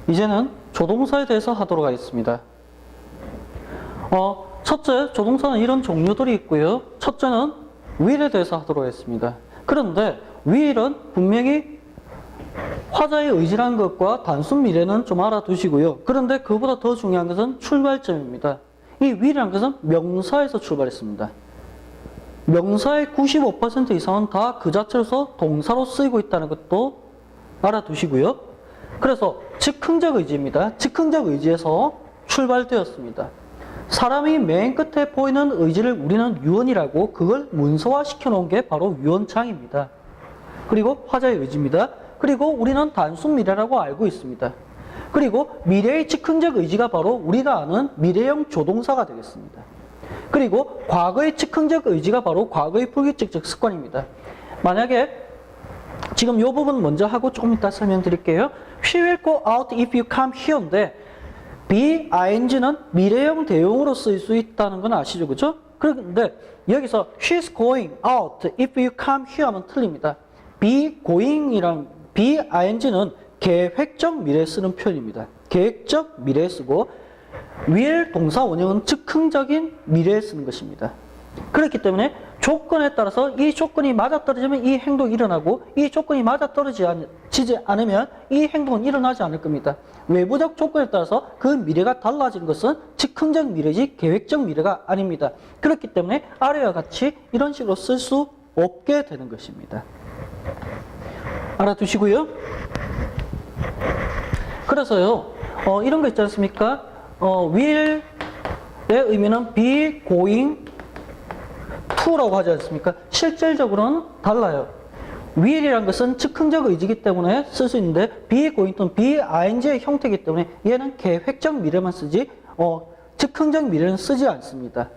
이제는 조동사에 대해서 하도록 하겠습니다. 첫째, 조동사는 이런 종류들이 있고요. 첫째는 will에 대해서 하도록 하겠습니다. 그런데 will은 분명히 화자의 의지라는 것과 단순 미래는 좀 알아두시고요. 그런데 그보다 더 중요한 것은 출발점입니다. 이 will이라는 것은 명사에서 출발했습니다. 명사의 95% 이상은 다 그 자체로서 동사로 쓰이고 있다는 것도 알아두시고요. 그래서 즉흥적 의지입니다. 즉흥적 의지에서 출발되었습니다. 사람이 맨 끝에 보이는 의지를 우리는 유언이라고 그걸 문서화시켜 놓은 게 바로 유언장입니다. 그리고 화자의 의지입니다. 그리고 우리는 단순 미래라고 알고 있습니다. 그리고 미래의 즉흥적 의지가 바로 우리가 아는 미래형 조동사가 되겠습니다. 그리고 과거의 즉흥적 의지가 바로 과거의 불규칙적 습관입니다. 만약에 지금 이 부분 먼저 하고 조금 이따 설명드릴게요. She will go out if you come here인데 be ing는 미래형 대용으로 쓰일 수 있다는 건 아시죠? 그죠? 그런데 여기서 she's going out if you come here 하면 틀립니다. be going이랑 be ing는 계획적 미래에 쓰는 표현입니다. 계획적 미래에 쓰고 will 동사 원형은 즉흥적인 미래에 쓰는 것입니다. 그렇기 때문에 조건에 따라서 이 조건이 맞아떨어지면 이 행동이 일어나고 이 조건이 맞아떨어지지 않으면 이 행동은 일어나지 않을 겁니다. 외부적 조건에 따라서 그 미래가 달라지는 것은 즉흥적 미래지 계획적 미래가 아닙니다. 그렇기 때문에 아래와 같이 이런 식으로 쓸 수 없게 되는 것입니다. 알아두시고요. 그래서요, 이런 거 있지 않습니까? will의 의미는 be going to라고 하지 않습니까? 실질적으로는 달라요. will이란 것은 즉흥적 의지이기 때문에 쓸 수 있는데 be going 또는 be ing의 형태이기 때문에 얘는 계획적 미래만 쓰지 즉흥적 미래는 쓰지 않습니다.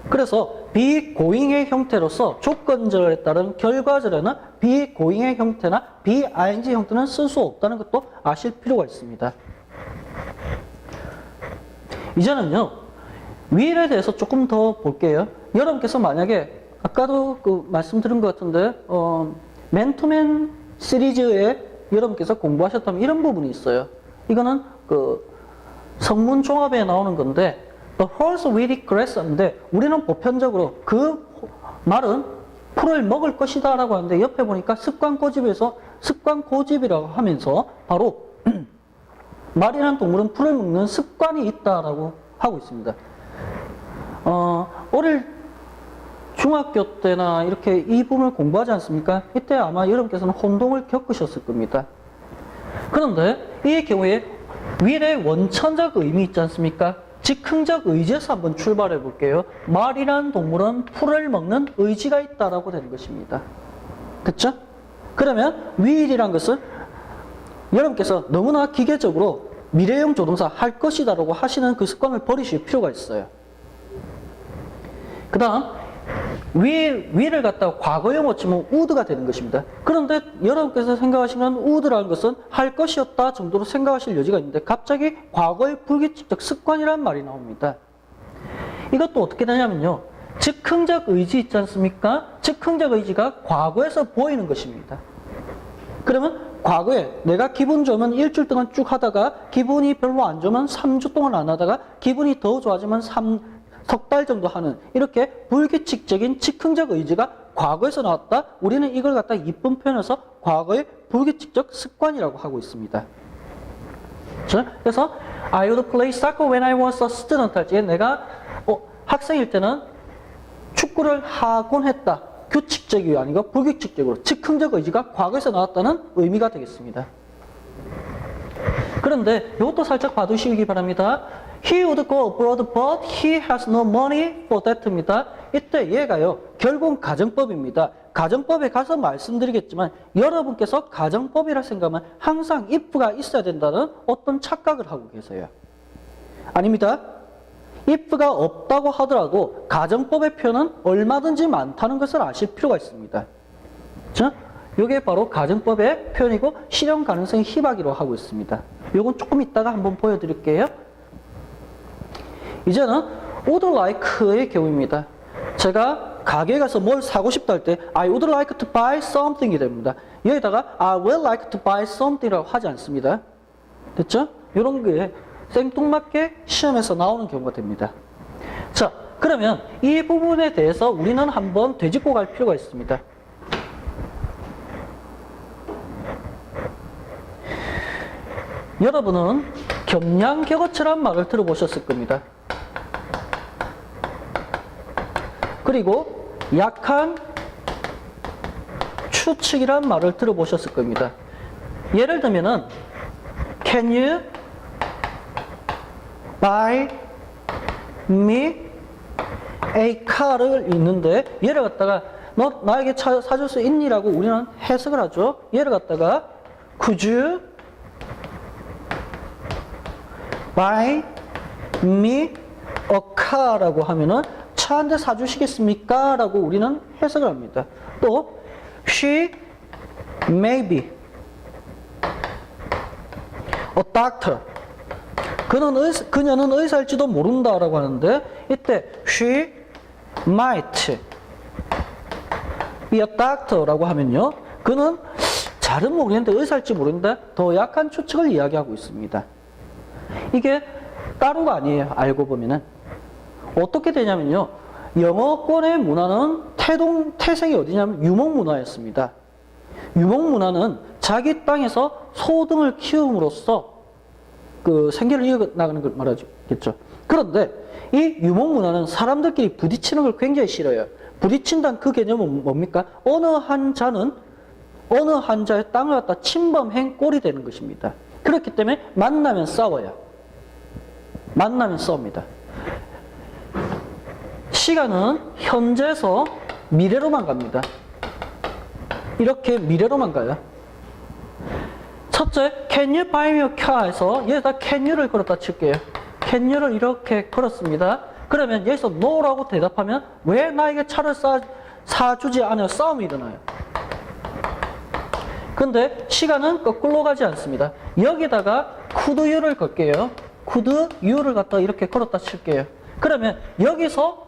그래서 be going의 형태로서 조건절에 따른 결과절에는 be going의 형태나 be ing 형태는 쓸 수 없다는 것도 아실 필요가 있습니다. 이제는요, will에 대해서 조금 더 볼게요. 여러분께서 만약에 아까도 말씀드린 것 같은데 맨투맨 시리즈에 여러분께서 공부하셨다면 이런 부분이 있어요. 이거는 성문 종합에 나오는 건데 The horse will eat grass인데 우리는 보편적으로 그 말은 풀을 먹을 것이다 라고 하는데 옆에 보니까 습관 고집이라고 하면서 바로 말이라는 동물은 풀을 먹는 습관이 있다라고 하고 있습니다. 어릴 중학교 때나 이렇게 이 부분을 공부하지 않습니까? 이때 아마 여러분께서는 혼동을 겪으셨을 겁니다. 그런데 이 경우에 will의 원천적 의미 있지 않습니까? 즉흥적 의지에서 한번 출발해 볼게요. 말이라는 동물은 풀을 먹는 의지가 있다라고 되는 것입니다. 그렇죠? 그러면 will이란 것은 여러분께서 너무나 기계적으로 미래형 조동사 할 것이다 라고 하시는 그 습관을 버리실 필요가 있어요. 그 다음 will을 갖다가 과거형으로 치면 would가 되는 것입니다. 그런데 여러분께서 생각하시는 would라는 것은 할 것이었다 정도로 생각하실 여지가 있는데 갑자기 과거의 불규칙적 습관이라는 말이 나옵니다. 이것도 어떻게 되냐면요, 즉흥적 의지 있지 않습니까? 즉흥적 의지가 과거에서 보이는 것입니다. 그러면 과거에 내가 기분 좋으면 일주일 동안 쭉 하다가 기분이 별로 안 좋으면 3주 동안 안 하다가 기분이 더 좋아지면 석 달 정도 하는 이렇게 불규칙적인 즉흥적 의지가 과거에서 나왔다. 우리는 이걸 갖다 이쁜 표현해서 과거의 불규칙적 습관이라고 하고 있습니다. 그래서 I would play soccer when I was a student 할 때 내가 학생일 때는 축구를 하곤 했다. 규칙적이 아니고 불규칙적으로 즉흥적 의지가 과거에서 나왔다는 의미가 되겠습니다. 그런데 이것도 살짝 봐두시기 바랍니다. He would go abroad but he has no money for that입니다. 이때 얘가요, 결국은 가정법입니다. 가정법에 가서 말씀드리겠지만 여러분께서 가정법이라 생각하면 항상 if가 있어야 된다는 어떤 착각을 하고 계세요. 아닙니다. if가 없다고 하더라도 가정법의 표현은 얼마든지 많다는 것을 아실 필요가 있습니다. 이게 바로 가정법의 표현이고 실현 가능성이 희박이라고 하고 있습니다. 이건 조금 이따가 한번 보여드릴게요. 이제는 would like의 경우입니다. 제가 가게에 가서 뭘 사고 싶다 할 때 I would like to buy something이 됩니다. 여기다가 I would like to buy something이라고 하지 않습니다. 됐죠? 이런 게 생뚱맞게 시험에서 나오는 경우가 됩니다. 자, 그러면 이 부분에 대해서 우리는 한번 되짚고 갈 필요가 있습니다. 여러분은 겸양격어체란 말을 들어보셨을 겁니다. 그리고 약한 추측이란 말을 들어보셨을 겁니다. 예를 들면은 Can you buy me a car를 있는데 얘를 갖다가 너 나에게 차 사줄 수 있니? 라고 우리는 해석을 하죠. 얘를 갖다가 Could you buy me a car 라고 하면은 차 한 대 사주시겠습니까? 라고 우리는 해석을 합니다. 또 She may be a doctor. 그녀는 의사일지도 모른다 라고 하는데 이때 she might be a doctor 라고 하면요. 그는 잘은 모르겠는데 의사일지 모르는데 더 약한 추측을 이야기하고 있습니다. 이게 따로가 아니에요. 알고 보면은. 어떻게 되냐면요. 영어권의 문화는 태생이 어디냐면 유목문화였습니다. 유목문화는 자기 땅에서 소등을 키움으로써 그 생계를 이어나가는 걸 말하겠죠. 그런데 이 유목문화는 사람들끼리 부딪히는 걸 굉장히 싫어요. 부딪힌다는 그 개념은 뭡니까? 어느 한 자는 어느 한 자의 땅을 갖다 침범한 꼴이 되는 것입니다. 그렇기 때문에 만나면 싸워요. 만나면 싸웁니다. 시간은 현재에서 미래로만 갑니다. 이렇게 미래로만 가요. 첫째, can you buy me a car에서 여기다 can you를 걸었다 칠게요. can you를 이렇게 걸었습니다. 그러면 여기서 no라고 대답하면 왜 나에게 차를 사주지 않아요? 싸움이 일어나요. 근데 시간은 거꾸로 가지 않습니다. 여기다가 could you를 걸게요. could you를 갖다 이렇게 걸었다 칠게요. 그러면 여기서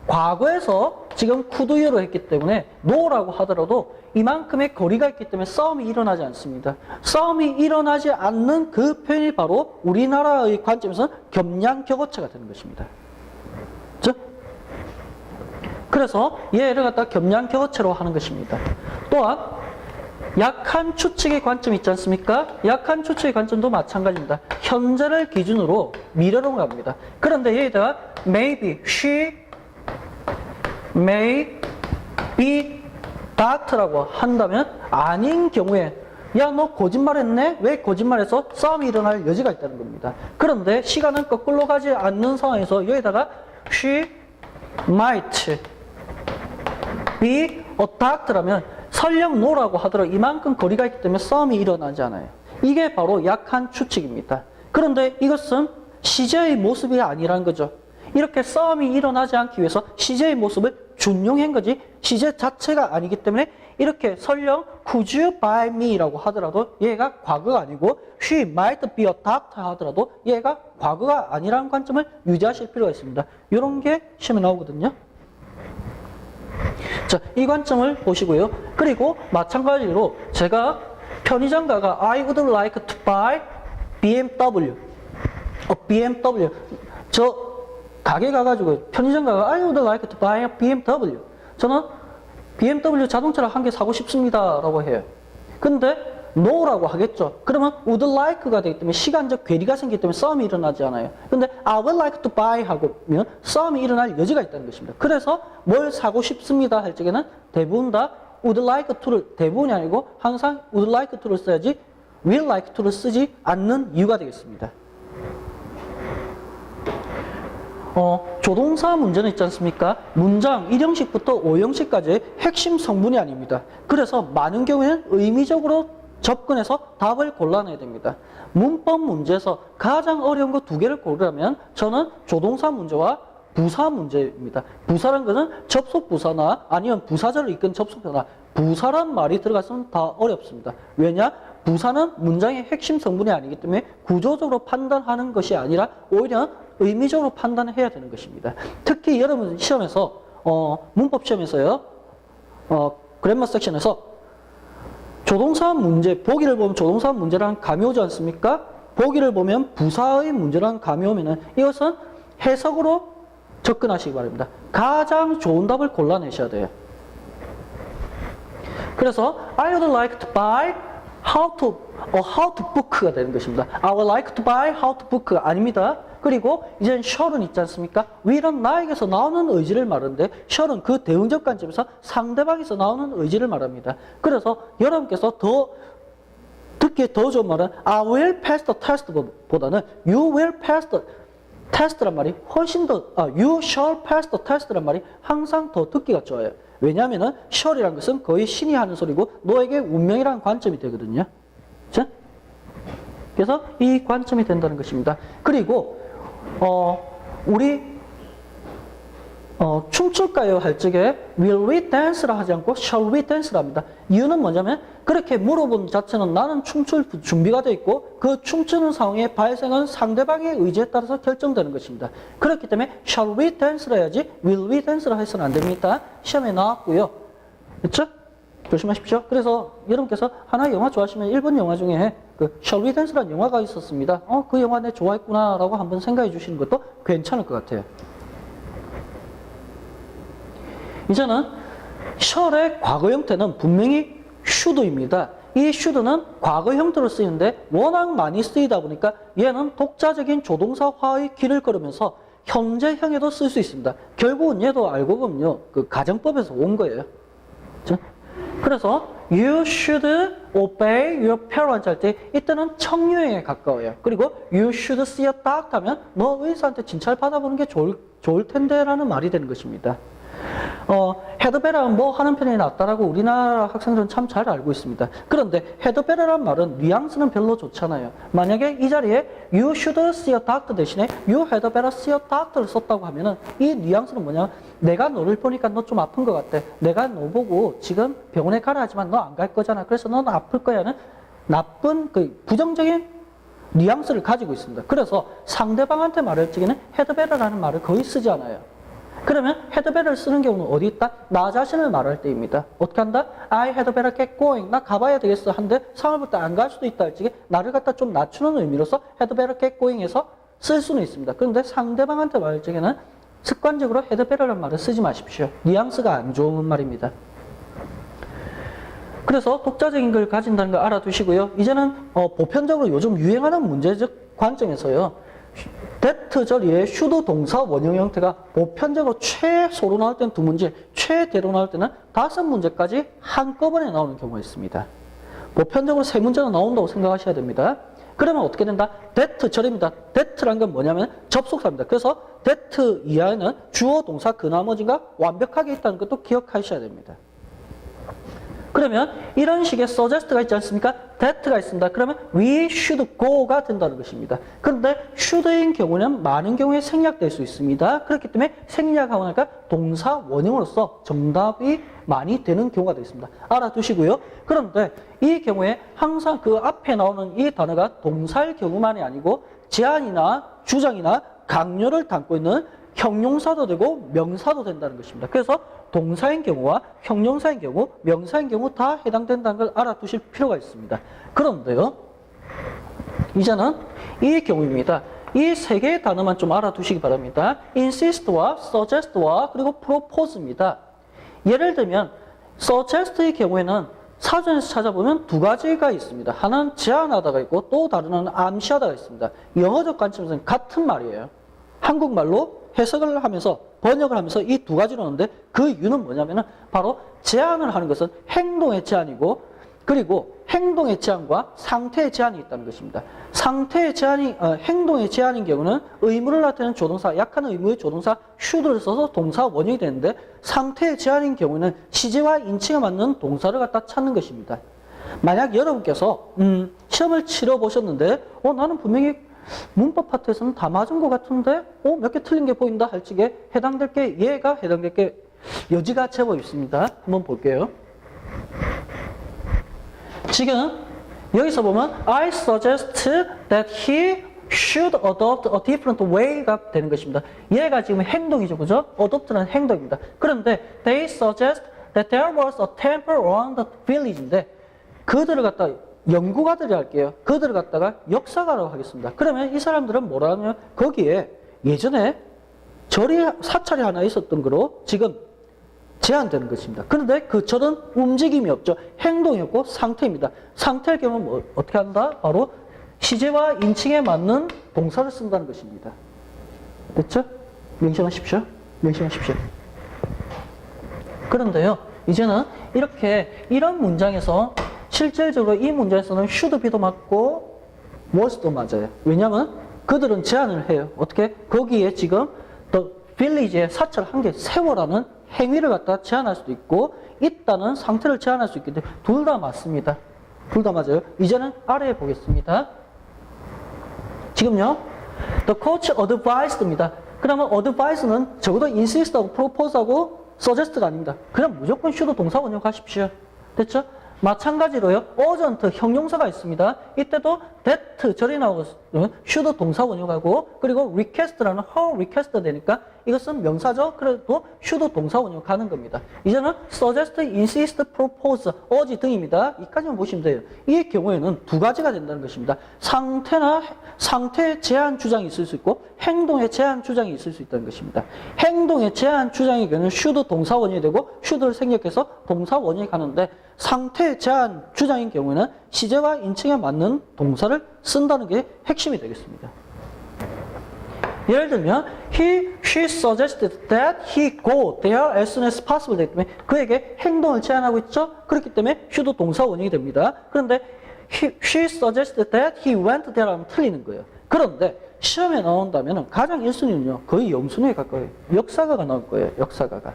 과거에서 지금 could you로 했기 때문에 no라고 하더라도 이만큼의 거리가 있기 때문에 싸움이 일어나지 않습니다. 싸움이 일어나지 않는 그 표현이 바로 우리나라의 관점에서는 겸양격어체가 되는 것입니다. 그렇죠? 그래서 얘를 갖다 겸양격어체로 하는 것입니다. 또한 약한 추측의 관점이 있지 않습니까? 약한 추측의 관점도 마찬가지입니다. 현재를 기준으로 미래로 갑니다. 그런데 여기다가 maybe, she may be that라고 한다면 아닌 경우에 야, 너 거짓말했네? 왜 거짓말해서 싸움이 일어날 여지가 있다는 겁니다. 그런데 시간은 거꾸로 가지 않는 상황에서 여기다가 she might be a that라면 설령 no라고 하더라도 이만큼 거리가 있기 때문에 싸움이 일어나지 않아요. 이게 바로 약한 추측입니다. 그런데 이것은 시제의 모습이 아니라는 거죠. 이렇게 싸움이 일어나지 않기 위해서 시제의 모습을 준용한 거지 시제 자체가 아니기 때문에 이렇게 설령 could you buy me 라고 하더라도 얘가 과거가 아니고 she might be a doctor 하더라도 얘가 과거가 아니라는 관점을 유지하실 필요가 있습니다. 이런 게 시험에 나오거든요. 자, 이 관점을 보시고요. 그리고 마찬가지로 제가 편의점 가가 I would like to buy BMW. BMW. 저 가게 가가지고 편의점 가가 I would like to buy a BMW. 저는 BMW 자동차를 한 개 사고 싶습니다. 라고 해요. 근데 no라고 하겠죠. 그러면 would like가 되기 때문에 시간적 괴리가 생기기 때문에 싸움이 일어나지 않아요. 근데 I would like to buy 하면 싸움이 일어날 여지가 있다는 것입니다. 그래서 뭘 사고 싶습니다 할 적에는 대부분 다 would like to를 대부분이 아니고 항상 would like to를 써야지 will like to를 쓰지 않는 이유가 되겠습니다. 조동사 문제는 있지 않습니까? 문장 1형식부터 5형식까지의 핵심 성분이 아닙니다. 그래서 많은 경우에는 의미적으로 접근해서 답을 골라내야 됩니다. 문법 문제에서 가장 어려운 거 두 개를 고르라면 저는 조동사 문제와 부사 문제입니다. 부사란 것은 접속 부사나 아니면 부사절을 이끈 접속 부사나 부사란 말이 들어갔으면 다 어렵습니다. 왜냐? 부사는 문장의 핵심 성분이 아니기 때문에 구조적으로 판단하는 것이 아니라 오히려 의미적으로 판단을 해야 되는 것입니다. 특히 여러분 시험에서 문법 시험에서요. 그래머 섹션에서 조동사 문제, 보기를 보면 조동사 문제랑 감이 오지 않습니까? 보기를 보면 부사의 문제라는 감이 오면은 이것은 해석으로 접근하시기 바랍니다. 가장 좋은 답을 골라내셔야 돼요. 그래서 I would like to buy how to book가 되는 것입니다. I would like to buy how to book가 아닙니다. 그리고 이제는 shall은 있지 않습니까? will은 나에게서 나오는 의지를 말하는데 shall은 그 대응적 관점에서 상대방에서 나오는 의지를 말합니다. 그래서 여러분께서 듣기 더 좋은 말은 I will pass the test 보다는 You will pass the test란 말이 훨씬 더 You shall pass the test란 말이 항상 더 듣기가 좋아요. 왜냐하면 shall이라는 것은 거의 신이 하는 소리고 너에게 운명이라는 관점이 되거든요. 그렇죠? 그래서 이 관점이 된다는 것입니다. 그리고 우리 춤출까요? 할 적에 will we dance라 하지 않고 shall we dance라 합니다. 이유는 뭐냐면 그렇게 물어본 자체는 나는 춤출 준비가 되어 있고 그 춤추는 상황의 발생은 상대방의 의지에 따라서 결정되는 것입니다. 그렇기 때문에 shall we dance라 해야지 will we dance라 해서는 안 됩니다. 시험에 나왔고요. 그렇죠? 조심하십시오. 그래서 여러분께서 하나 영화 좋아하시면 일본 영화 중에 그 shall we dance라는 영화가 있었습니다. 그 영화 내 좋아했구나 라고 한번 생각해 주시는 것도 괜찮을 것 같아요. 이제는 shall의 과거 형태는 분명히 should입니다. 이 should는 과거 형태로 쓰이는데 워낙 많이 쓰이다 보니까 얘는 독자적인 조동사화의 길을 걸으면서 현재형에도 쓸 수 있습니다. 결국은 얘도 알고 보면요, 그 가정법에서 온 거예요. 그렇죠? 그래서 you should obey your parents 할 때 이때는 청유형에 가까워요. 그리고 you should see a doctor 하면 너 의사한테 진찰 받아보는 게 좋을 텐데 라는 말이 되는 것입니다. 헤드베라는 뭐 하는 편이 낫다라고 우리나라 학생들은 참 잘 알고 있습니다. 그런데 헤드베라란 말은 뉘앙스는 별로 좋잖아요. 만약에 이 자리에 you should see a doctor 대신에 you had better see a doctor를 썼다고 하면은 이 뉘앙스는 뭐냐? 내가 너를 보니까 너 좀 아픈 것 같아. 내가 너 보고 지금 병원에 가라 하지만 너 안 갈 거잖아. 그래서 넌 아플 거야는 나쁜 그 부정적인 뉘앙스를 가지고 있습니다. 그래서 상대방한테 말할 적에는 헤드베라라는 말을 거의 쓰지 않아요. 그러면 had better를 쓰는 경우는 어디 있다? 나 자신을 말할 때입니다. 어떻게 한다? I had better get going. 나 가봐야 되겠어. 한데 상황을 볼 때 안 갈 수도 있다 할 적에 나를 갖다 좀 낮추는 의미로서 had better get going 해서 쓸 수는 있습니다. 그런데 상대방한테 말할 적에는 습관적으로 had better라는 말을 쓰지 마십시오. 뉘앙스가 안 좋은 말입니다. 그래서 독자적인 걸 가진다는 걸 알아두시고요. 이제는 보편적으로 요즘 유행하는 문제적 관점에서요. that 자리에 should 동사 원형 형태가 보편적으로 최소로 나올 때는 2문제, 최대로 나올 때는 5문제까지 한꺼번에 나오는 경우가 있습니다. 보편적으로 3문제가 나온다고 생각하셔야 됩니다. 그러면 어떻게 된다? that 절입니다. that라는 건 뭐냐면 접속사입니다. 그래서 that 이하에는 주어, 동사, 그 나머지가 완벽하게 있다는 것도 기억하셔야 됩니다. 그러면 이런 식의 suggest가 있지 않습니까? that가 있습니다. 그러면 we should go가 된다는 것입니다. 그런데 should인 경우는 많은 경우에 생략될 수 있습니다. 그렇기 때문에 생략하고 나니까 동사 원형으로서 정답이 많이 되는 경우가 되겠습니다. 알아두시고요. 그런데 이 경우에 항상 그 앞에 나오는 이 단어가 동사일 경우만이 아니고 제안이나 주장이나 강요를 담고 있는 형용사도 되고 명사도 된다는 것입니다. 그래서 동사인 경우와 형용사인 경우, 명사인 경우 다 해당된다는 걸 알아두실 필요가 있습니다. 그런데요, 이제는 이 경우입니다. 이 3개의 단어만 좀 알아두시기 바랍니다. insist와 suggest와 그리고 propose입니다. 예를 들면 suggest의 경우에는 사전에서 찾아보면 2가지가 있습니다. 하나는 제안하다가 있고 또 다른 하나는 암시하다가 있습니다. 영어적 관점에서는 같은 말이에요. 한국말로 해석을 하면서 번역을 하면서 이 2가지로 하는데 그 이유는 뭐냐면은 바로 제안을 하는 것은 행동의 제안이고 그리고 행동의 제안과 상태의 제안이 있다는 것입니다. 상태의 제안이 행동의 제안인 경우는 의무를 나타내는 조동사, 약한 의무의 조동사 should를 써서 동사 원형이 되는데 상태의 제안인 경우는 시제와 인칭에 맞는 동사를 갖다 찾는 것입니다. 만약 여러분께서 시험을 치러 보셨는데 나는 분명히 문법 파트에서는 다 맞은 것 같은데 몇 개 틀린 게 보인다 할 적에 해당될 게 얘가 해당될 게 여지가 제법 있습니다. 한번 볼게요. 지금 여기서 보면 I suggest that he should adopt a different way가 되는 것입니다. 얘가 지금 행동이죠, 그죠? adopt는 행동입니다. 그런데 they suggest that there was a temple around the village인데 그들을 갖다 연구가들이 할게요. 그들을 갖다가 역사가라고 하겠습니다. 그러면 이 사람들은 뭐라 하면 거기에 예전에 절이 사찰이 하나 있었던 거로 지금 제한되는 것입니다. 그런데 그 절은 움직임이 없죠. 행동이 없고 상태입니다. 상태의 경우는 뭐 어떻게 한다? 바로 시제와 인칭에 맞는 동사를 쓴다는 것입니다. 됐죠? 명심하십시오. 명심하십시오. 그런데요, 이제는 이렇게 이런 문장에서 실질적으로 이 문장에서는 should be도 맞고 was도 맞아요. 왜냐하면 그들은 제안을 해요. 어떻게? 거기에 지금 the village에 사찰 한 개 세워라는 행위를 갖다 제안할 수도 있고 있다는 상태를 제안할 수 있기 때문에 둘 다 맞습니다. 둘 다 맞아요. 이제는 아래에 보겠습니다. 지금요, the coach advised입니다. 그러면 advise는 적어도 insist하고 propose하고 suggest가 아닙니다. 그냥 무조건 should 동사 원형하십시오. 됐죠? 마찬가지로요, urgent 형용사가 있습니다. 이때도 that 절이 나오거든요. should 동사 원형하고 그리고 request라는 how request 되니까 이것은 명사죠. 그래도 should 동사 원형 가는 겁니다. 이제는 suggest, insist, propose, urge 등입니다. 이까지만 보시면 돼요. 이 경우에는 두 가지가 된다는 것입니다. 상태의 제한 주장이 있을 수 있고 행동의 제한 주장이 있을 수 있다는 것입니다. 행동의 제한 주장의 경우는 should 동사 원형이 되고 should를 생략해서 동사 원형이 가는데 상태의 제한 주장인 경우에는 시제와 인칭에 맞는 동사를 쓴다는 게 핵심이 되겠습니다. 예를 들면 she suggested that he go there as soon as possible 되기 때문에 그에게 행동을 제안하고 있죠. 그렇기 때문에 should 동사 원형이 됩니다. 그런데 she suggested that he went there 하면 틀리는 거예요. 그런데 시험에 나온다면 가장 1순위는요. 거의 0순위에 가까워요. 역사가가 나올 거예요. 역사가가.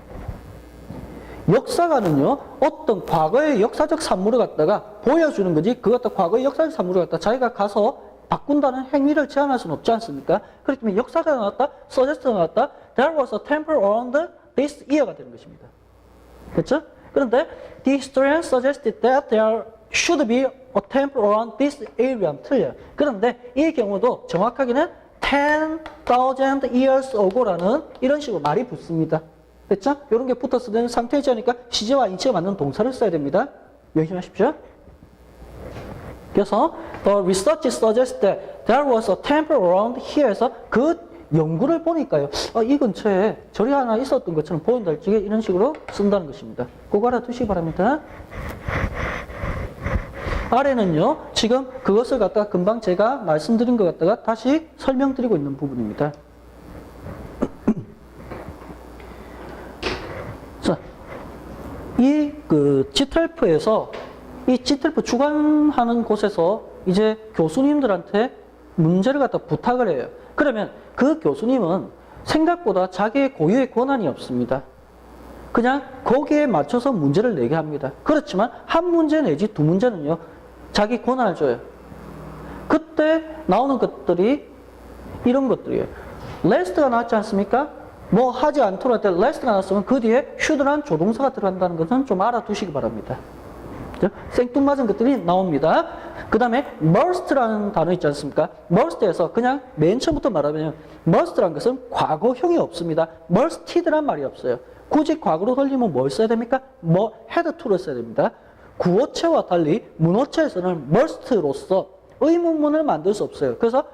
역사가는요, 어떤 과거의 역사적 산물을 갖다가 보여주는 거지, 그것 갖다 과거의 역사적 산물을 갖다 자기가 가서 바꾼다는 행위를 제안할 수는 없지 않습니까? 그렇기 때문에 역사가 나왔다, suggest가 나왔다, there was a temple around this year가 되는 것입니다. 됐죠? 그런데 the historian suggested that there should be a temple around this area 틀려요. 그런데 이 경우도 정확하게는 10,000 years ago라는 이런 식으로 말이 붙습니다. 됐죠? 이런 게 붙었을 때는 상태의 제하니까 시제와 인칭에 맞는 동사를 써야 됩니다. 명심하십시오. 그래서 the research suggests that there was a temple around here에서 그 연구를 보니까요. 이 근처에 절이 하나 있었던 것처럼 보인다 할 적에 이런 식으로 쓴다는 것입니다. 그거 알아두시기 바랍니다. 아래는요. 지금 그것을 갖다가 금방 제가 말씀드린 것 갖다가 다시 설명드리고 있는 부분입니다. 자, 이 G12에서 이 G12 주관하는 곳에서 이제 교수님들한테 문제를 갖다 부탁을 해요. 그러면 그 교수님은 생각보다 자기의 고유의 권한이 없습니다. 그냥 거기에 맞춰서 문제를 내게 합니다. 그렇지만 한 문제 내지 두 문제는요, 자기 권한을 줘요. 그때 나오는 것들이 이런 것들이에요. last가 나왔지 않습니까? 뭐 하지 않도록 할 때 last가 나왔으면 그 뒤에 should란 조동사가 들어간다는 것은 좀 알아두시기 바랍니다. 생뚱맞은 것들이 나옵니다. 그 다음에 must라는 단어 있지 않습니까? must에서 그냥 맨 처음부터 말하면 must라는 것은 과거형이 없습니다. musted란 말이 없어요. 굳이 과거로 돌리면 뭘 써야 됩니까? 뭐 had to를 써야 됩니다. 구어체와 달리 문어체에서는 must로서 의문문을 만들 수 없어요. 그래서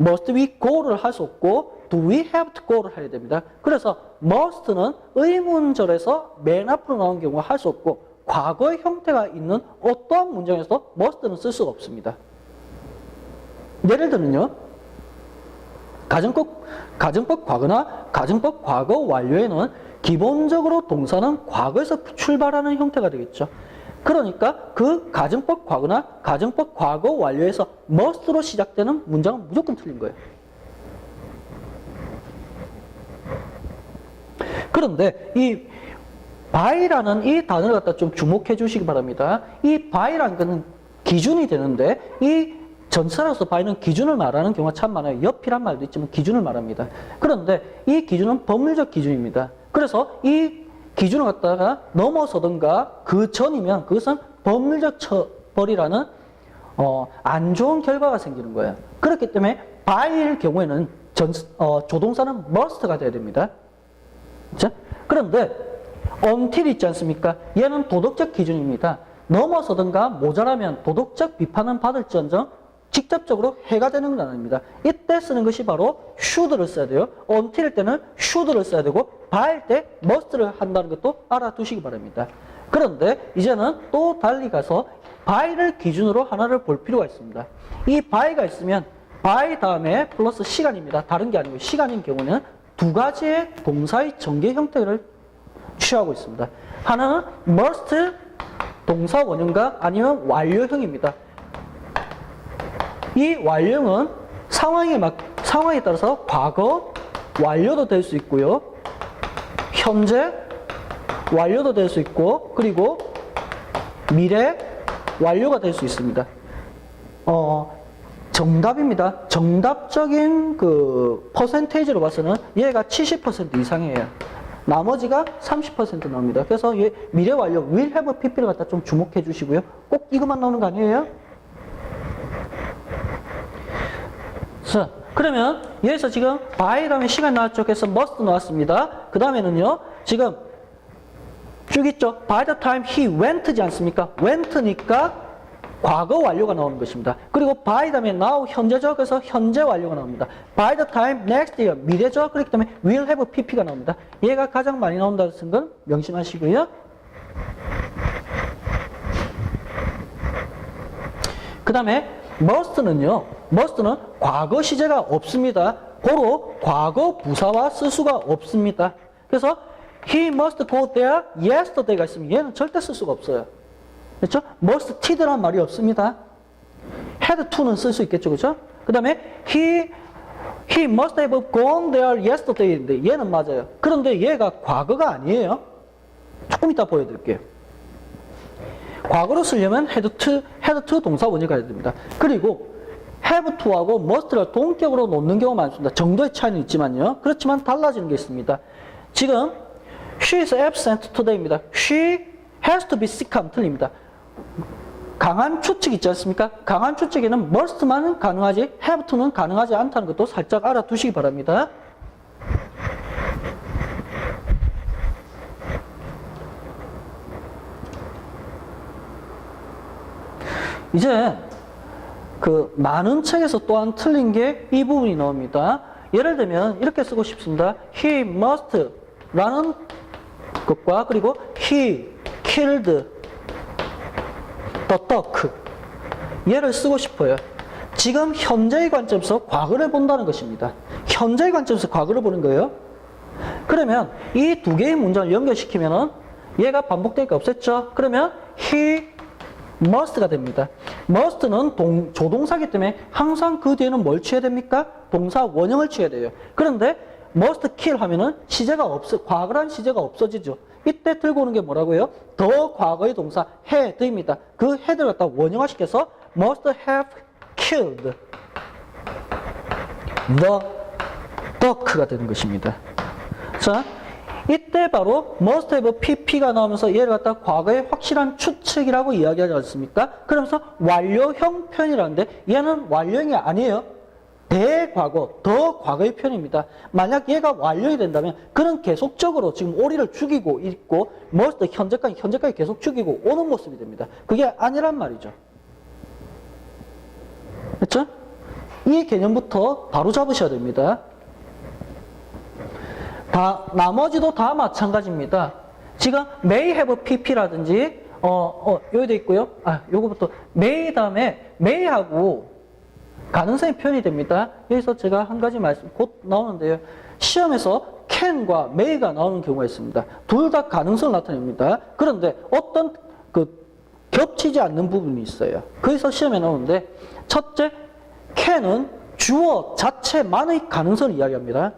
must we go를 할 수 없고 do we have to go를 해야 됩니다. 그래서 must는 의문절에서 맨 앞으로 나온 경우 할 수 없고 과거의 형태가 있는 어떠한 문장에서 must는 쓸 수가 없습니다. 예를 들면요. 가정법 과거나 가정법 과거 완료에는 기본적으로 동사는 과거에서 출발하는 형태가 되겠죠. 그러니까 그 가정법 과거나 가정법 과거 완료에서 must로 시작되는 문장은 무조건 틀린 거예요. 그런데 이 by라는 이 단어를 갖다 좀 주목해 주시기 바랍니다. 이 by라는 것은 기준이 되는데 이 전체로서 by는 기준을 말하는 경우가 참 많아요. 옆이란 말도 있지만 기준을 말합니다. 그런데 이 기준은 법률적 기준입니다. 그래서 이 기준을 갖다가 넘어서든가 그 전이면 그것은 법률적 처벌이라는 안 좋은 결과가 생기는 거예요. 그렇기 때문에 by일 경우에는 조동사는 must가 돼야 됩니다. 그렇죠? 그런데 until 있지 않습니까? 얘는 도덕적 기준입니다. 넘어서든가 모자라면 도덕적 비판은 받을지언정 직접적으로 해가 되는 건 아닙니다. 이때 쓰는 것이 바로 should를 써야 돼요. until 때는 should를 써야 되고 by일 때 must를 한다는 것도 알아두시기 바랍니다. 그런데 이제는 또 달리 가서 by를 기준으로 하나를 볼 필요가 있습니다. 이 by가 있으면 by 다음에 플러스 시간입니다. 다른 게 아니고 시간인 경우는 두 가지의 동사의 전개 형태를 취하고 있습니다. 하나는 must 동사 원형과 아니면 완료형입니다. 이 완료형은 상황에 따라서 과거 완료도 될 수 있고요. 현재 완료도 될 수 있고, 그리고 미래 완료가 될 수 있습니다. 정답입니다. 정답적인 그 퍼센테이지로 봐서는 얘가 70% 이상이에요. 나머지가 30% 나옵니다. 그래서 얘 미래 완료, will have pp를 갖다 좀 주목해 주시고요. 꼭 이것만 나오는 거 아니에요? 자, 그러면 여기서 지금 by 다음에 시간 나왔죠. 그래서 must 나왔습니다. 그 다음에는요, 지금 쭉 있죠. By the time he went지 않습니까? went니까 과거 완료가 나오는 것입니다. 그리고 by 다음에 now 현재죠. 그래서 현재 완료가 나옵니다. By the time next year 미래죠. 그렇기 때문에 will have pp가 나옵니다. 얘가 가장 많이 나온다는 건 명심하시고요. 그 다음에 must는요. must는 과거 시제가 없습니다. 고로 과거 부사와 쓸 수가 없습니다. 그래서 he must go there yesterday가 있으면 얘는 절대 쓸 수가 없어요. 그렇죠? must did란 말이 없습니다. had to는 쓸 수 있겠죠. 그렇죠? 그 다음에 he must have gone there yesterday인데 얘는 맞아요. 그런데 얘가 과거가 아니에요. 조금 이따 보여드릴게요. 과거로 쓰려면 had to 동사 원이 가야 됩니다. 그리고 have to하고 must를 동격으로 놓는 경우가 많습니다. 정도의 차이는 있지만요. 그렇지만 달라지는 게 있습니다. 지금 she is absent today입니다. she has to be sick 하면 틀립니다. 강한 추측 있지 않습니까? 강한 추측에는 must만 가능하지 have to는 가능하지 않다는 것도 살짝 알아두시기 바랍니다. 이제 그 많은 책에서 또한 틀린 게 이 부분이 나옵니다. 예를 들면 이렇게 쓰고 싶습니다. He must 라는 것과 그리고 he killed the duck 얘를 쓰고 싶어요. 지금 현재의 관점에서 과거를 본다는 것입니다. 현재의 관점에서 과거를 보는 거예요. 그러면 이 두 개의 문장을 연결시키면은 얘가 반복되니까 없앴죠. 그러면 he must가 됩니다. must는 조동사기 때문에 항상 그 뒤에는 뭘 취해야 됩니까? 동사 원형을 취해야 돼요. 그런데 must kill 하면은 과거란 시제가 없어지죠. 이때 들고 오는 게 뭐라고요? 더 과거의 동사 had입니다. 그 had를 갖다 원형화시켜서 must have killed the duck가 되는 것입니다. 자, 이때 바로 must have pp가 나오면서 얘를 갖다 과거의 확실한 추측이라고 이야기하지 않습니까? 그러면서 완료형 표현이라는데 얘는 완료형이 아니에요. 대과거, 더 과거의 표현입니다. 만약 얘가 완료이 된다면 그는 계속적으로 지금 오리를 죽이고 있고 must 현재까지 계속 죽이고 오는 모습이 됩니다. 그게 아니란 말이죠. 그렇죠? 이 개념부터 바로 잡으셔야 됩니다. 나머지도 다 마찬가지입니다. 지금 may have pp라든지 여기 돼 있고요. 요거부터 may 다음에 may하고 가능성이 표현이 됩니다. 여기서 제가 한 가지 말씀 곧 나오는데요. 시험에서 can과 may가 나오는 경우가 있습니다. 둘 다 가능성을 나타냅니다. 그런데 어떤 겹치지 않는 부분이 있어요. 거기서 시험에 나오는데 첫째, can은 주어 자체만의 가능성을 이야기합니다.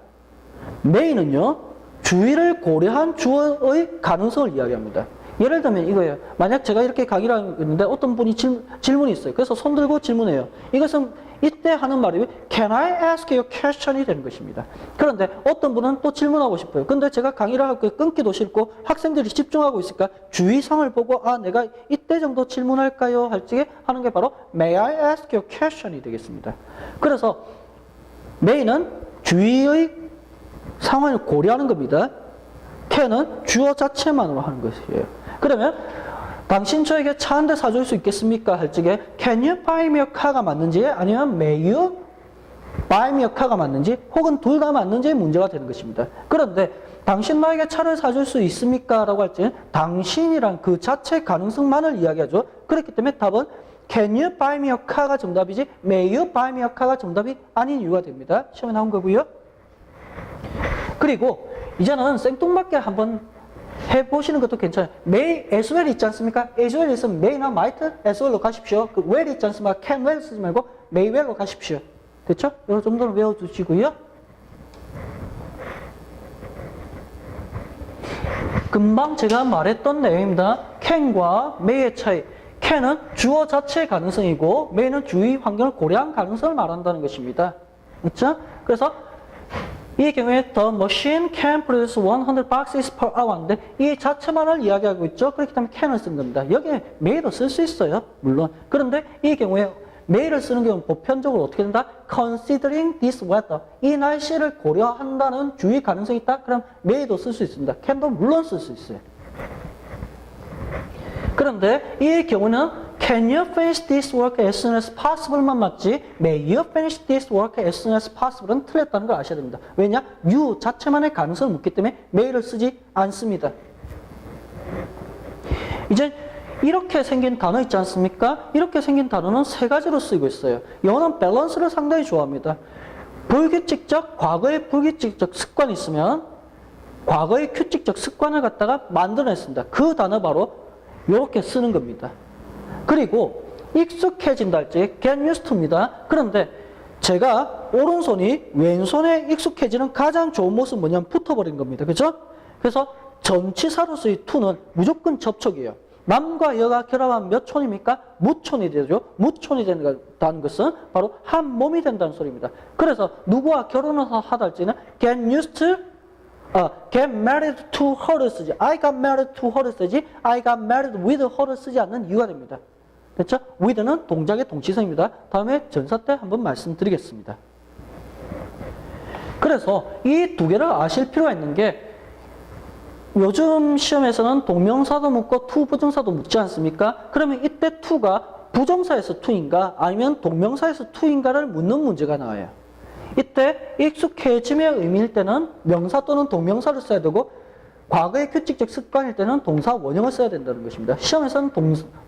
may는요, 주의를 고려한 주어의 가능성을 이야기합니다. 예를 들면 이거예요. 만약 제가 이렇게 강의를 하고 있는데 어떤 분이 질문이 있어요. 그래서 손 들고 질문해요. 이것은 이때 하는 말이 Can I ask you a question이 되는 것입니다. 그런데 어떤 분은 또 질문하고 싶어요. 근데 제가 강의를 하고 끊기도 싫고 학생들이 집중하고 있으니까 주의사항을 보고 내가 이때 정도 질문할까요? 할 적에 하는 게 바로 May I ask you a question이 되겠습니다. 그래서 may는 주의의 상황을 고려하는 겁니다. can은 주어 자체만으로 하는 것이에요. 그러면 당신 저에게 차 한 대 사줄 수 있겠습니까? 할 적에 Can you buy me a car가 맞는지 아니면 May you buy me a car가 맞는지 혹은 둘 다 맞는지 문제가 되는 것입니다. 그런데 당신 나에게 차를 사줄 수 있습니까? 라고 할 때는 당신이란 그 자체 가능성만을 이야기하죠. 그렇기 때문에 답은 Can you buy me a car가 정답이지 May you buy me a car가 정답이 아닌 이유가 됩니다. 시험에 나온 거고요. 그리고 이제는 생뚱맞게 한번 해보시는 것도 괜찮아요. may as well 있지 않습니까? as well 있으면 may나 might as well로 가십시오. 그 well 있지 않습니까? can well 쓰지 말고 may well로 가십시오. 됐죠? 이 정도는 외워두시고요. 금방 제가 말했던 내용입니다. can과 may의 차이. can은 주어 자체의 가능성이고 may는 주위 환경을 고려한 가능성을 말한다는 것입니다. 그렇죠? 그래서 이 경우에 the machine can produce 100 boxes per hour인데 이 자체만을 이야기하고 있죠. 그렇기 때문에 can을 쓴 겁니다. 여기에 may도 쓸 수 있어요. 물론. 그런데 이 경우에 may를 쓰는 경우는 보편적으로 어떻게 된다? considering this weather. 이 날씨를 고려한다는 주의 가능성이 있다? 그럼 may도 쓸 수 있습니다. can도 물론 쓸 수 있어요. 그런데 이 경우는 Can you finish this work as soon as possible만 맞지 May you finish this work as soon as possible은 틀렸다는 걸 아셔야 됩니다. 왜냐? you 자체만의 가능성을 묻기 때문에 may를 쓰지 않습니다. 이제 이렇게 생긴 단어 있지 않습니까? 이렇게 생긴 단어는 세 가지로 쓰이고 있어요. 영어는 밸런스를 상당히 좋아합니다. 불규칙적, 과거의 불규칙적 습관이 있으면 과거의 규칙적 습관을 갖다가 만들어냈습니다. 그 단어 바로 이렇게 쓰는 겁니다. 그리고 익숙해진다 할 때 get used to입니다. 그런데 제가 오른손이 왼손에 익숙해지는 가장 좋은 모습은 뭐냐면 붙어버린 겁니다. 그죠? 그래서 전치사로서의 to는 무조건 접촉이에요. 남과 여가 결합하면 몇 촌입니까? 무촌이 되죠. 무촌이 된다는 것은 바로 한 몸이 된다는 소리입니다. 그래서 누구와 결혼을 하다 할지는 get used to get married to her를 쓰지 I got married to her를 쓰지 I got married with her를 쓰지 않는 이유가 됩니다. 됐죠? with는 동작의 동치성입니다. 다음에 전사 때 한번 말씀드리겠습니다. 그래서 이 두 개를 아실 필요가 있는 게 요즘 시험에서는 동명사도 묻고 to 부정사도 묻지 않습니까? 그러면 이때 to가 부정사에서 to인가 아니면 동명사에서 to인가를 묻는 문제가 나와요. 이때 익숙해짐의 의미일 때는 명사 또는 동명사를 써야 되고 과거의 규칙적 습관일 때는 동사 원형을 써야 된다는 것입니다. 시험에서는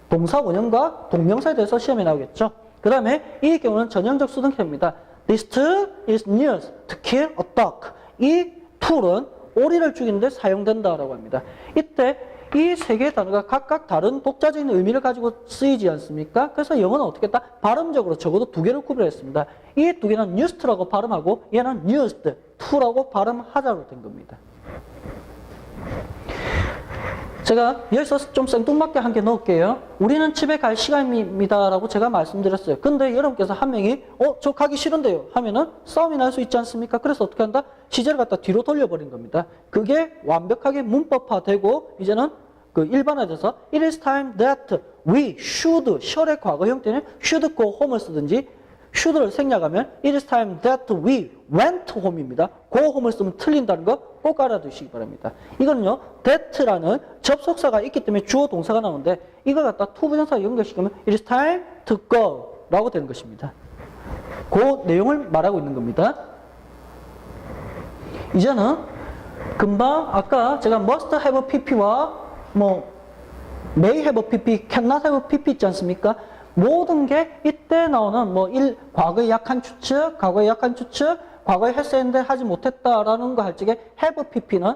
동사 원형과 동명사에 대해서 시험에 나오겠죠. 그 다음에 이 경우는 전형적 수동태입니다. This tool is used to kill a dog. 이 툴은 오리를 죽이는데 사용된다라고 합니다. 이때 이 세 개의 단어가 각각 다른 독자적인 의미를 가지고 쓰이지 않습니까? 그래서 영어는 어떻게 했다? 발음적으로 적어도 두 개를 구별했습니다. 이 두 개는 used라고 발음하고 얘는 used, to라고 발음하자로 된 겁니다. 제가 여기서 좀 생뚱맞게 한 개 넣을게요. 우리는 집에 갈 시간입니다 라고 제가 말씀드렸어요. 근데 여러분께서 한 명이 저 가기 싫은데요 하면은 싸움이 날 수 있지 않습니까? 그래서 어떻게 한다? 시제를 갖다 뒤로 돌려버린 겁니다. 그게 완벽하게 문법화되고 이제는 그 일반화돼서 It is time that we should, shall의 과거 형태는 should go home을 쓰든지 should를 생략하면 It is time that we went home입니다. go home을 쓰면 틀린다는 거 꼭 알아두시기 바랍니다. 이거는요, that라는 접속사가 있기 때문에 주어 동사가 나오는데 이걸 갖다 to 부정사 연결시키면 It is time to go 라고 되는 것입니다. 그 내용을 말하고 있는 겁니다. 이제는 금방 아까 제가 must have a pp와 may have a pp, cannot have a pp 있지 않습니까? 모든 게 이때 나오는 과거의 약한 추측, 과거의 약한 추측, 과거에 했어야 했는데 하지 못했다라는 거 할 적에 have pp는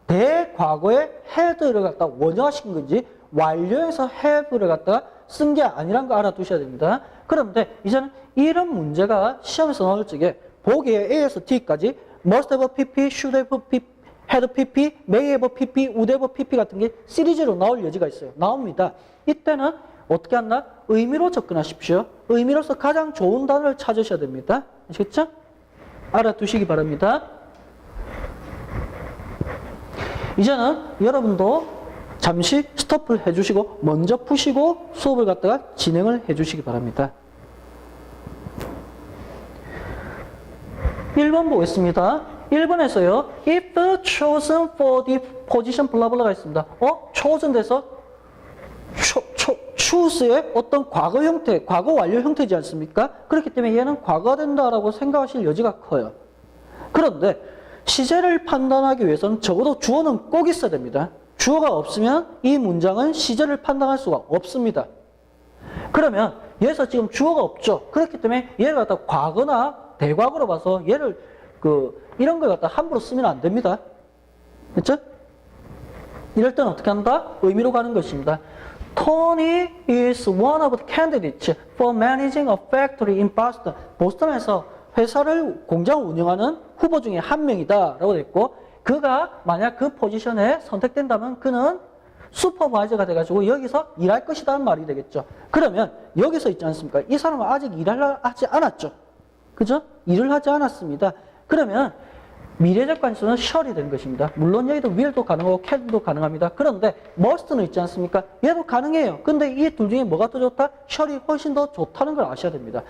대과거의 had를 갖다 원형화시킨 건지 완료해서 have를 갖다가 쓴 게 아니라는 거 알아두셔야 됩니다. 그런데 이제는 이런 문제가 시험에서 나올 적에 보기에 A에서 D까지 must have pp, should have pp, had pp, may have pp, would have pp 같은 게 시리즈로 나올 여지가 있어요. 나옵니다. 이때는 어떻게 한다? 의미로 접근하십시오. 의미로서 가장 좋은 단어를 찾으셔야 됩니다. 아시겠죠? 알아두시기 바랍니다. 이제는 여러분도 잠시 스톱을 해주시고 먼저 푸시고 수업을 갖다가 진행을 해주시기 바랍니다. 1번 보겠습니다. 1번에서요. If chosen for the position 블라블라가 있습니다. chosen 돼서 should의 어떤 과거 형태, 과거 완료 형태지 않습니까? 그렇기 때문에 얘는 과거가 된다라고 생각하실 여지가 커요. 그런데 시제를 판단하기 위해서는 적어도 주어는 꼭 있어야 됩니다. 주어가 없으면 이 문장은 시제를 판단할 수가 없습니다. 그러면 여기서 지금 주어가 없죠. 그렇기 때문에 얘를 갖다 과거나 대과거로 봐서 얘를 이런 걸 갖다 함부로 쓰면 안 됩니다. 그렇죠? 이럴 때는 어떻게 한다? 의미로 가는 것입니다. Tony is one of the candidates for managing a factory in Boston. 보스턴에서 공장을 운영하는 후보 중에 한 명이다 라고 됐고, 그가 만약 그 포지션에 선택된다면 그는 슈퍼바이저가 돼가지고 여기서 일할 것이라는 말이 되겠죠. 그러면 여기서 있지 않습니까? 이 사람은 아직 일을 하지 않았죠. 그죠? 일을 하지 않았습니다. 그러면 미래적 관수는 shall이 된 것입니다. 물론 여기도 will도 가능하고 can도 가능합니다. 그런데 must는 있지 않습니까? 얘도 가능해요. 근데 이 둘 중에 뭐가 더 좋다? shall이 훨씬 더 좋다는 걸 아셔야 됩니다.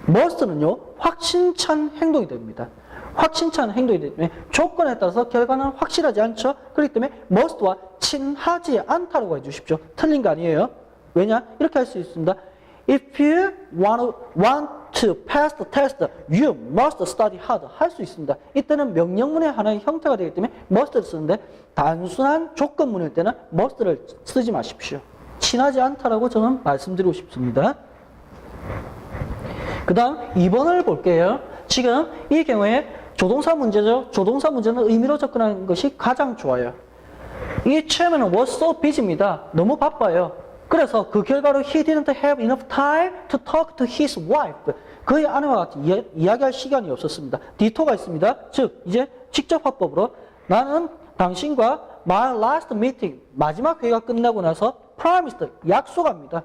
must는요, 확신찬 행동이 됩니다. 확신찬 행동이 되기 때문에 조건에 따라서 결과는 확실하지 않죠. 그렇기 때문에 must와 친하지 않다라고 해주십시오. 틀린 거 아니에요. 왜냐? 이렇게 할 수 있습니다. If you want to pass the test, you must study hard. 할 수 있습니다. 이때는 명령문의 하나의 형태가 되기 때문에 must를 쓰는데, 단순한 조건문일 때는 must를 쓰지 마십시오. 친하지 않다라고 저는 말씀드리고 싶습니다. 그 다음 2번을 볼게요. 지금 이 경우에 조동사 문제죠. 조동사 문제는 의미로 접근하는 것이 가장 좋아요. 이 chairman was so busy입니다. 너무 바빠요. 그래서 그 결과로 he didn't have enough time to talk to his wife. 그의 아내와 같이 이야기할 시간이 없었습니다. 디토가 있습니다. 즉 이제 직접 화법으로 나는 당신과 my last meeting, 마지막 회의가 끝나고 나서 promised, 약속합니다.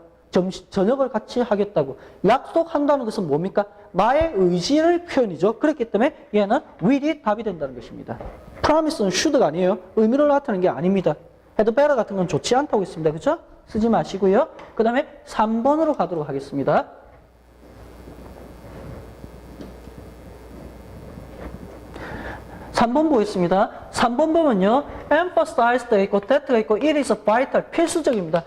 저녁을 같이 하겠다고. 약속한다는 것은 뭡니까? 나의 의지를 표현이죠. 그렇기 때문에 얘는 will이 답이 된다는 것입니다. promise는 should가 아니에요. 의미를 나타내는 게 아닙니다. had better 같은 건 좋지 않다고 했습니다. 그렇죠? 쓰지 마시고요. 그 다음에 3번으로 가도록 하겠습니다. 3번 보겠습니다. 3번 보면요, emphasize가 있고 that가 있고 it is vital, 필수적입니다.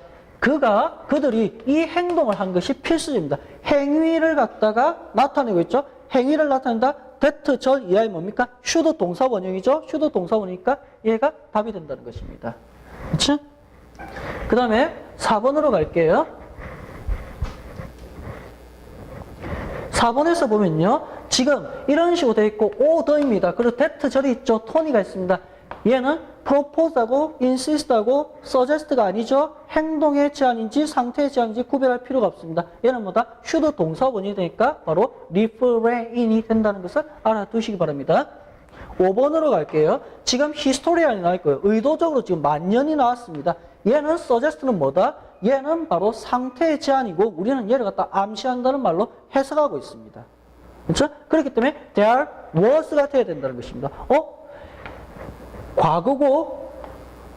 그들이 이 행동을 한 것이 필수적입니다. 행위를 갖다가 나타내고 있죠. 행위를 나타낸다. that 절 이하의 뭡니까? should 동사 원형이죠. should 동사 원형이니까 얘가 답이 된다는 것입니다. 그렇죠? 그 다음에 4번으로 갈게요. 4번에서 보면요, 지금 이런 식으로 되어 있고 order입니다. 그리고 that 절이 있죠. 토니가 있습니다. 얘는 propose하고 insist하고 suggest가 아니죠. 행동의 제한인지 상태의 제한인지 구별할 필요가 없습니다. 얘는 뭐다? should 동사 원이 되니까 바로 refrain이 된다는 것을 알아두시기 바랍니다. 5번으로 갈게요. 지금 historian이 나올 거예요. 의도적으로 지금 만년이 나왔습니다. 얘는 suggest는 뭐다? 얘는 바로 상태의 제한이고 우리는 얘를 갖다 암시한다는 말로 해석하고 있습니다. 그렇죠? 그렇기 때문에 there was가 돼야 된다는 것입니다. 과거고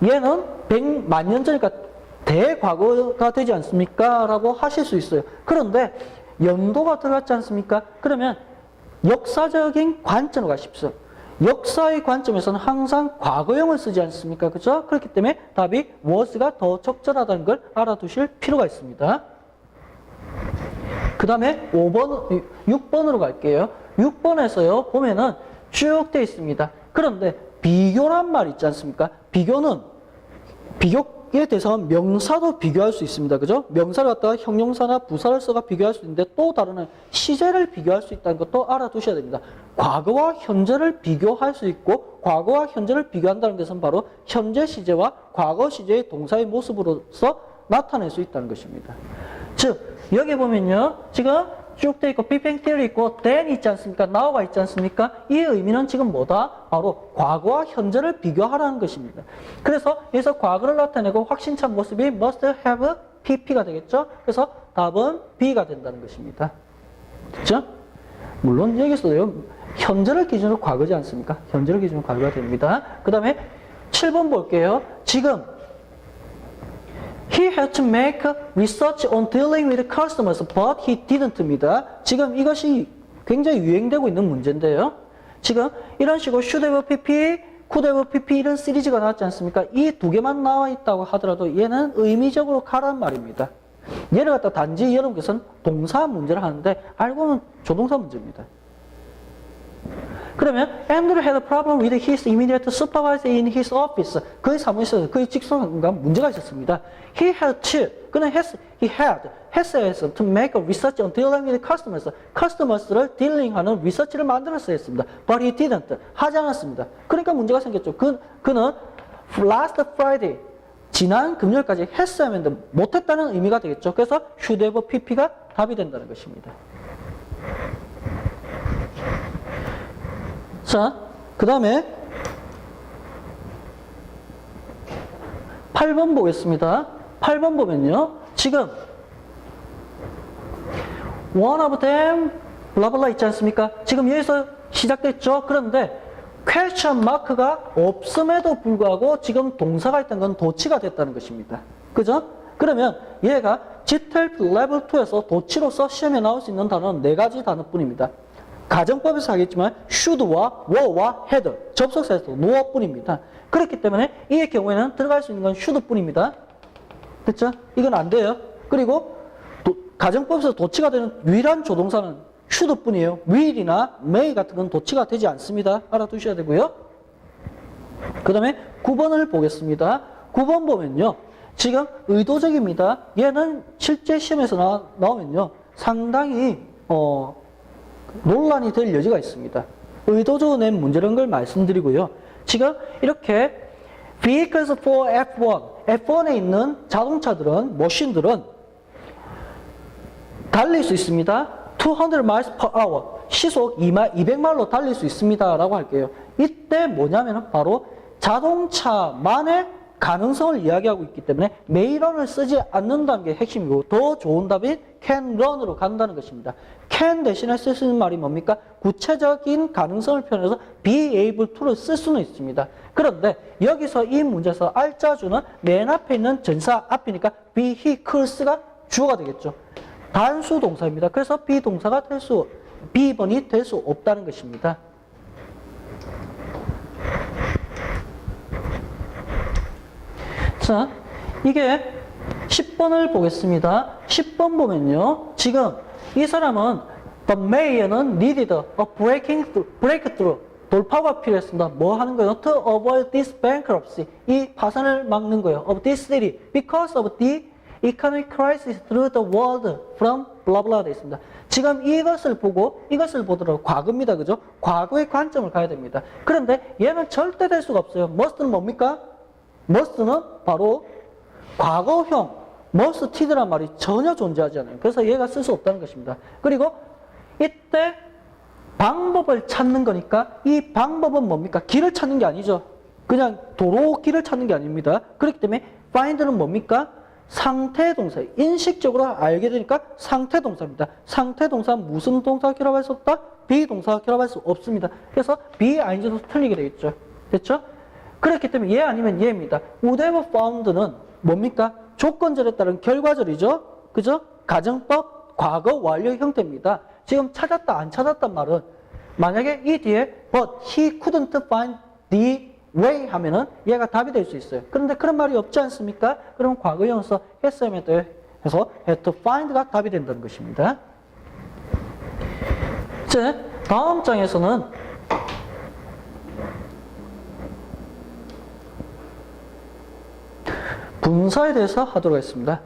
얘는 100만 년 전이니까 대과거가 되지 않습니까? 라고 하실 수 있어요. 그런데 연도가 들어갔지 않습니까? 그러면 역사적인 관점으로 가십시오. 역사의 관점에서는 항상 과거형을 쓰지 않습니까? 그죠? 그렇기 때문에 답이 was가 더 적절하다는 걸 알아두실 필요가 있습니다. 그 다음에 6번으로 갈게요. 6번에서요, 보면은 쭉 되어 있습니다. 그런데 비교란 말 있지 않습니까? 비교에 대해서는 명사도 비교할 수 있습니다. 그죠? 명사를 갖다가 형용사나 부사를 써가 비교할 수 있는데 또 다른 시제를 비교할 수 있다는 것도 알아두셔야 됩니다. 과거와 현재를 비교할 수 있고 과거와 현재를 비교한다는 것은 바로 현재 시제와 과거 시제의 동사의 모습으로서 나타낼 수 있다는 것입니다. 즉 여기 보면요, 지금 쭉 돼 있고 빅뱅 티어리 있고 then 있지 않습니까? now가 있지 않습니까? 이 의미는 지금 뭐다? 바로 과거와 현재를 비교하라는 것입니다. 그래서 여기서 과거를 나타내고 확신찬 모습이 must have pp가 되겠죠? 그래서 답은 B가 된다는 것입니다. 그렇죠? 물론 여기서도요, 현재를 기준으로 과거지 않습니까? 현재를 기준으로 과거가 됩니다. 그 다음에 7번 볼게요. 지금 He had to make research on dealing with customers, but he didn't입니다. 지금 이것이 굉장히 유행되고 있는 문제인데요. 지금 이런 식으로 should have pp, could have pp 이런 시리즈가 나왔지 않습니까? 이 두 개만 나와 있다고 하더라도 얘는 의미적으로 가란 말입니다. 얘를 갖다 단지 여러분께서는 동사 문제를 하는데 알고 보면 조동사 문제입니다. 그러면 Andrew had a problem with his immediate supervisor in his office. 그의 사무실에서 그의 직속과 문제가 있었습니다. He had to make a research on dealing with customers. customers를 딜링하는 리서치를 만들었어야 했습니다. But he didn't. 하지 않았습니다. 그러니까 문제가 생겼죠. 그는 last Friday, 지난 금요일까지 했어야 했는데 못했다는 의미가 되겠죠. 그래서 should have pp가 답이 된다는 것입니다. 자, 그 다음에 8번 보겠습니다. 8번 보면요. 지금 one of them 블라블라 있지 않습니까? 지금 여기서 시작됐죠. 그런데 question mark가 없음에도 불구하고 지금 동사가 있던 건 도치가 됐다는 것입니다. 그죠? 그러면 얘가 GTLP 레벨 2에서 도치로서 시험에 나올 수 있는 단어는 4가지 단어뿐입니다. 가정법에서 하겠지만 should와 were와 had, 접속사에서 no뿐입니다. 그렇기 때문에 이 경우에는 들어갈 수 있는 건 should뿐입니다. 됐죠? 이건 안 돼요. 그리고 가정법에서 도치가 되는 유일한 조동사는 should뿐이에요. will이나 may 같은 건 도치가 되지 않습니다. 알아두셔야 되고요. 그 다음에 9번을 보겠습니다. 9번 보면요. 지금 의도적입니다. 얘는 실제 시험에서 나오면요. 상당히 논란이 될 여지가 있습니다. 의도적으로 낸 문제라는 걸 말씀드리고요. 지금 이렇게 vehicles for F1, F1에 있는 자동차들은, 머신들은 달릴 수 있습니다. 200 miles per hour, 시속 200마일로 달릴 수 있습니다. 라고 할게요. 이때 뭐냐면 바로 자동차만의 가능성을 이야기하고 있기 때문에 may run을 쓰지 않는다는 게 핵심이고 더 좋은 답인 can run으로 간다는 것입니다. can 대신에 쓸 수 있는 말이 뭡니까? 구체적인 가능성을 표현해서 be able to를 쓸 수는 있습니다. 그런데 여기서 이 문제에서 알짜주는 맨 앞에 있는 전사 앞이니까 vehicles가 주어가 되겠죠. 단수 동사입니다. 그래서 비동사가 B번이 될 수 없다는 것입니다. 자, 이게 10번을 보겠습니다. 10번 보면요. 지금 이 사람은 the mayor는 needed a breakthrough. 돌파가 필요했습니다. 뭐 하는 거예요? To avoid this bankruptcy. 이 파산을 막는 거예요. Of this city. Because of the economic crisis through the world from blah blah 되어 있습니다. 지금 이것을 보더라도 과거입니다. 그죠? 과거의 관점을 가야 됩니다. 그런데 얘는 절대 될 수가 없어요. must는 뭡니까? must는 바로 과거형 musted란 말이 전혀 존재하지 않아요. 그래서 얘가 쓸 수 없다는 것입니다. 그리고 이때 방법을 찾는 거니까 이 방법은 뭡니까? 길을 찾는 게 아니죠. 그냥 도로 길을 찾는 게 아닙니다. 그렇기 때문에 find는 뭡니까? 상태동사. 인식적으로 알게 되니까 상태동사입니다. 상태동사 무슨 동사 결합할 수 없다? 비동사 결합할 수 없습니다. 그래서 BING도 틀리게 되겠죠. 됐죠? 그렇기 때문에 얘 아니면 얘입니다. would have found는 뭡니까? 조건절에 따른 결과절이죠. 그죠? 가정법 과거 완료 형태입니다. 지금 찾았다 안 찾았단 말은 만약에 이 뒤에 but he couldn't find the way 하면은 얘가 답이 될 수 있어요. 그런데 그런 말이 없지 않습니까? 그럼 과거형에서 했어야 해서 had to find가 답이 된다는 것입니다. 자, 다음 장에서는 분사에 대해서 하도록 하겠습니다.